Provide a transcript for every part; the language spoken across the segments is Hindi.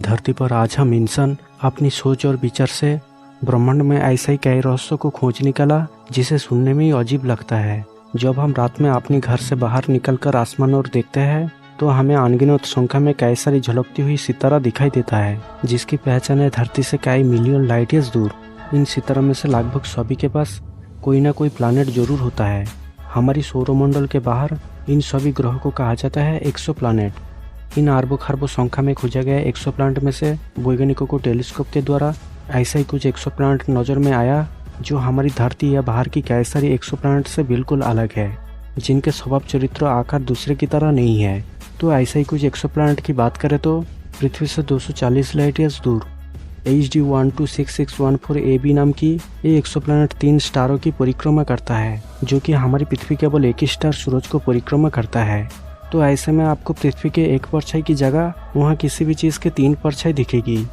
धरती पर आज हम इंसान अपनी सोच और विचार से ब्रह्मांड में ऐसे ही कई रहस्यों को खोज निकाला जिसे सुनने में ही अजीब लगता है। जब हम रात में अपने घर से बाहर निकलकर आसमान और देखते हैं तो हमें अनगिनत संख्या में कई सारी झलकती हुई सितारा दिखाई देता है, जिसकी पहचान है धरती से कई मिलियन लाइट ईयर्स दूर। इन सितारों में से लगभग सभी के पास कोई ना कोई प्लानेट जरूर होता है। हमारी सौरमंडल के बाहर इन सभी ग्रहों को कहा जाता है एक्सो प्लानेट। इन अरबों खरबों संख्या में खोजा गया एक्सो प्लानेट में से वैज्ञानिकों को टेलीस्कोप के द्वारा ऐसा ही कुछ एक्सो प्लानेट नज़र में आया जो हमारी धरती या बाहर की कई सारी एक्सो प्लानेट से बिल्कुल अलग है, जिनके स्वभाव चरित्र आकार दूसरे की तरह नहीं है। तो ऐसा ही कुछ एक्सो प्लानेट की बात करें तो पृथ्वी से 240 लाइट ईयर्स दूर HD 126614 AB नाम की ये एक्सो प्लानेट 3 स्टारों की परिक्रमा करता है, जो कि हमारी पृथ्वी केवल एक ही स्टार सूरज को परिक्रमा करता है। तो ऐसे में आपको पृथ्वी के एक परछाई की जगह वहाँ किसी भी चीज़ के 3 परछाई दिखेगी।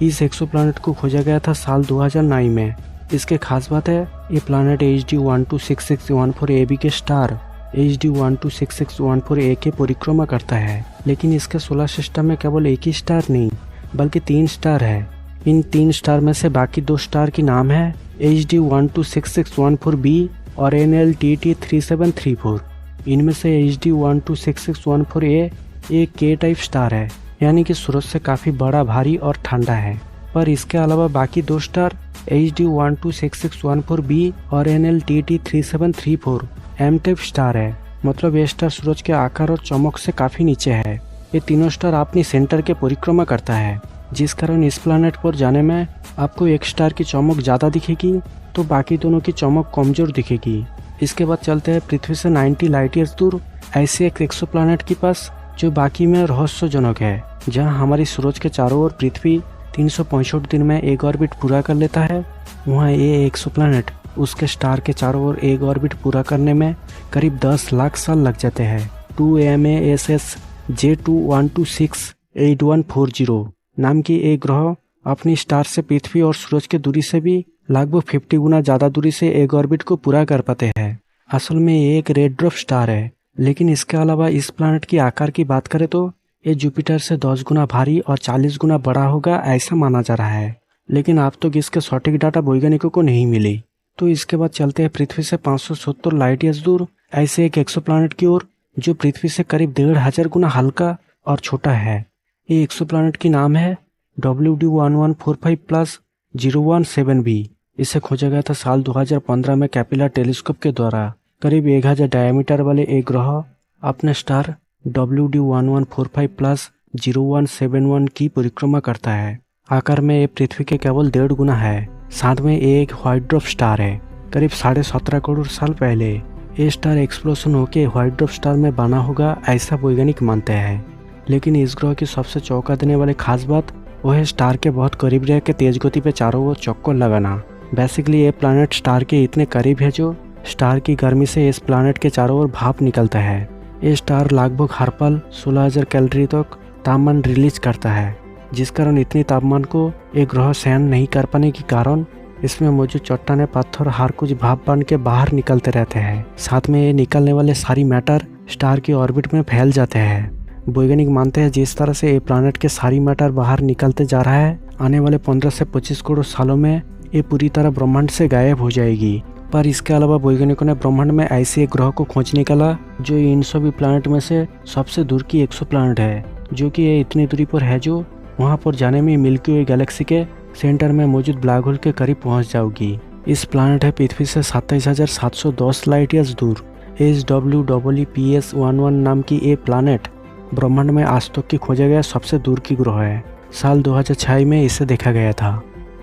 इस एक्सो प्लानेट को खोजा गया था साल 2009 में। इसके खास बात है ये प्लानेट HD 126614 AB के स्टार HD 126614 A के परिक्रमा करता है, लेकिन इसके सोलर सिस्टम में केवल एक ही स्टार नहीं बल्कि 3 स्टार है। इन 3 स्टार में से बाकी 2 स्टार की नाम है HD 126614 B और NLTT 3734। इनमें से HD 126614 A एक K टाइप स्टार है, यानी कि सूरज से काफ़ी बड़ा, भारी और ठंडा है। पर इसके अलावा बाकी 2 स्टार HD 126614 B और NLTT 3734 M टाइप स्टार है। मतलब ये स्टार सूरज के आकार और चमक से काफ़ी नीचे है। ये तीनों स्टार अपनी सेंटर के परिक्रमा करता है, जिस कारण इस प्लानेट पर जाने में आपको एक स्टार की चमक ज़्यादा दिखेगी तो बाकी दोनों की चमक कमजोर दिखेगी। इसके बाद चलते हैं पृथ्वी से 90 लाइट ईयर्स दूर ऐसे एक एक्सो प्लानेट के पास जो बाकी में रहस्यजनक है। जहां हमारी सूरज के चारों ओर पृथ्वी 365 दिन में एक ऑर्बिट पूरा कर लेता है, वहाँ ये एक्सो प्लानेट उसके स्टार के चारों ओर एक ऑर्बिट पूरा करने में करीब 10 लाख साल लग जाते हैं। 2MASS J21268140 नाम की एक ग्रह अपनी स्टार से पृथ्वी और सूरज की दूरी से भी लगभग 50 गुना ज़्यादा दूरी से एक ऑर्बिट को पूरा कर पाते हैं। असल में ये एक रेड ड्वार्फ स्टार है, लेकिन इसके अलावा इस प्लैनेट की आकार की बात करें तो ये जुपिटर से 10 गुना भारी और 40 गुना बड़ा होगा ऐसा माना जा रहा है, लेकिन अब तक इसके सटीक डाटा वैज्ञानिकों को नहीं मिली। तो इसके बाद चलते हैं पृथ्वी से 570 लाइट ईयर्स दूर ऐसे एक एक्सो प्लैनेट की ओर जो पृथ्वी से करीब 1500 गुना हल्का और छोटा है। ये एक्सो प्लैनेट की नाम है WD1145+017b। इसे खोजा गया था साल 2015 में कैपिलर टेलीस्कोप के द्वारा। करीब 1000 डायमीटर वाले एक ग्रह अपने स्टार WD1145+0171 की परिक्रमा करता है। आकार में ये पृथ्वी के केवल 1.5 गुना है। साथ में ये एक व्हाइट ड्वार्फ स्टार है। करीब 17.5 करोड़ साल पहले ये स्टार एक्सप्लोशन होकर व्हाइट ड्वार्फ स्टार में बना होगा ऐसा वैज्ञानिक मानते हैं। लेकिन इस ग्रह की सबसे चौंका देने वाली खास बात वो है स्टार के बहुत करीब रह के तेज गति पे चारों ओर चक्कर लगाना। बेसिकली ये प्लैनेट स्टार के इतने करीब है जो स्टार की गर्मी से इस प्लैनेट के चारों ओर भाप निकलता है। ये स्टार लगभग हर पल 16,000 कैलोरी तक तापमान रिलीज करता है, जिस कारण इतनी तापमान को एक ग्रह सहन नहीं कर पाने के कारण इसमें मौजूद चट्टाने, पत्थर हर कुछ भाप बन के बाहर निकलते रहते हैं। साथ में ये निकलने वाले सारी मैटर स्टार की ऑर्बिट में फैल जाते हैं। वैज्ञानिक मानते हैं जिस तरह से ये प्लैनेट के सारी मैटर बाहर निकलते जा रहा है, आने वाले 15 से 25 करोड़ सालों में ये पूरी तरह ब्रह्मांड से गायब हो जाएगी। पर इसके अलावा वैज्ञानिकों ने ब्रह्मांड में ऐसे एक ग्रह को खोज निकाला जो इन सभी प्लैनेट में से सबसे दूर की एक्सो प्लैनेट है, जो कि ये इतनी दूरी पर है जो वहाँ पर जाने में मिल्की वे गैलेक्सी के सेंटर में मौजूद ब्लैक होल के करीब पहुँच जाओगी। इस प्लैनेट है पृथ्वी से 27,710 लाइट ईयर्स दूर। HWEPS11 नाम की ये प्लैनेट ब्रह्मांड में आज तक की खोजा गया सबसे दूर की ग्रह है। साल 2006 में इसे देखा गया था।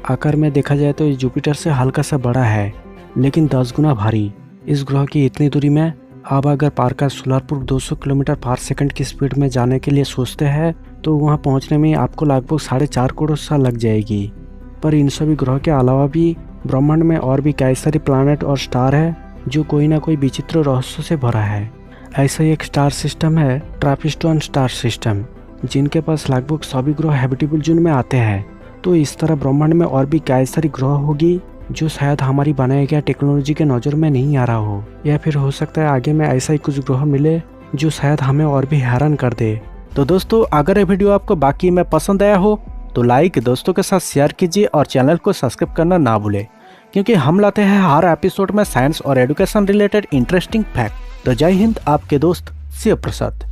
आकार में देखा जाए तो ये जुपिटर से हल्का सा बड़ा है, लेकिन 10 गुना भारी। इस ग्रह की इतनी दूरी में अब अगर पार्कर सोलारपुर 200 किलोमीटर पर सेकंड की स्पीड में जाने के लिए सोचते हैं तो वहां पहुंचने में आपको लगभग 4.5 करोड़ साल लग जाएगी। पर इन सभी ग्रह के अलावा भी ब्रह्मांड में और भी कई सारे प्लैनेट और स्टार है जो कोई ना कोई विचित्र रहस्य से भरा है। ऐसा ही एक स्टार सिस्टम है ट्रैफिस्टन स्टार सिस्टम, जिनके पास लगभग सभी ग्रह हैबिटेबल जोन में आते हैं। तो इस तरह ब्रह्मांड में और भी कई सारी ग्रह होगी जो शायद हमारी बनाई गई टेक्नोलॉजी के नज़र में नहीं आ रहा हो, या फिर हो सकता है आगे में ऐसा ही कुछ ग्रह मिले जो शायद हमें और भी हैरान कर दे। तो दोस्तों अगर ये वीडियो आपको बाकी में पसंद आया हो तो लाइक, दोस्तों के साथ शेयर कीजिए और चैनल को सब्सक्राइब करना ना भूलें, क्योंकि हम लाते हैं हर एपिसोड में साइंस और एजुकेशन रिलेटेड इंटरेस्टिंग फैक्ट। तो जय हिंद, आपके दोस्त शिव प्रसाद।